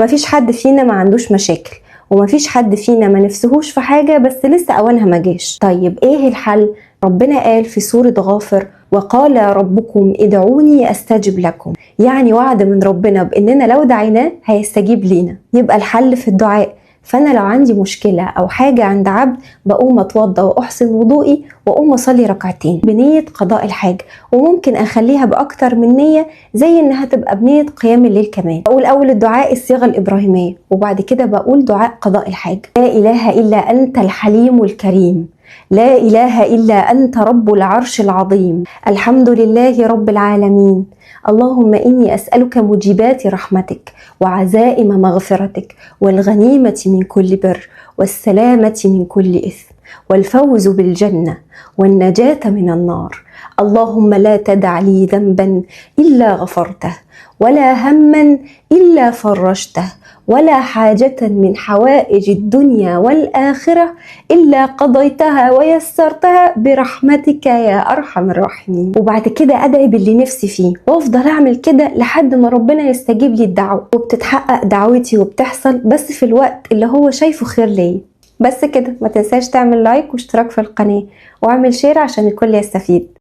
مفيش حد فينا ما عندوش مشاكل، ومفيش حد فينا ما نفسهوش في حاجة بس لسه أوانها ما جاش. طيب إيه الحل؟ ربنا قال في سورة غافر: وقال ربكم ادعوني أستجب لكم. يعني وعد من ربنا بإننا لو دعيناه هيستجيب لينا. يبقى الحل في الدعاء. فأنا لو عندي مشكلة أو حاجة عند عبد بقوم أتوضى وأحسن وضوئي وأقوم أصلي ركعتين بنية قضاء الحاجة، وممكن أخليها بأكتر من نية زي إنها تبقى بنية قيام الليل كمان. بقول أول الدعاء الصيغة الإبراهيمية، وبعد كده بقول دعاء قضاء الحاجة: لا إله إلا أنت الحليم الكريم، لا إله إلا أنت رب العرش العظيم، الحمد لله رب العالمين، اللهم إني أسألك موجبات رحمتك وعزائم مغفرتك والغنيمة من كل بر والسلامة من كل إثم والفوز بالجنة والنجاة من النار. اللهم لا تدع لي ذنبا إلا غفرته، ولا هما إلا فرجته، ولا حاجة من حوائج الدنيا والآخرة إلا قضيتها ويسرتها برحمتك يا أرحم الراحمين. وبعد كده أدعي باللي نفسي فيه، وأفضل أعمل كده لحد ما ربنا يستجيب لي الدعوة، وبتتحقق دعوتي وبتحصل بس في الوقت اللي هو شايفه خير ليا. بس كده، ما تنساش تعمل لايك واشتراك في القناة واعمل شير عشان الكل يستفيد.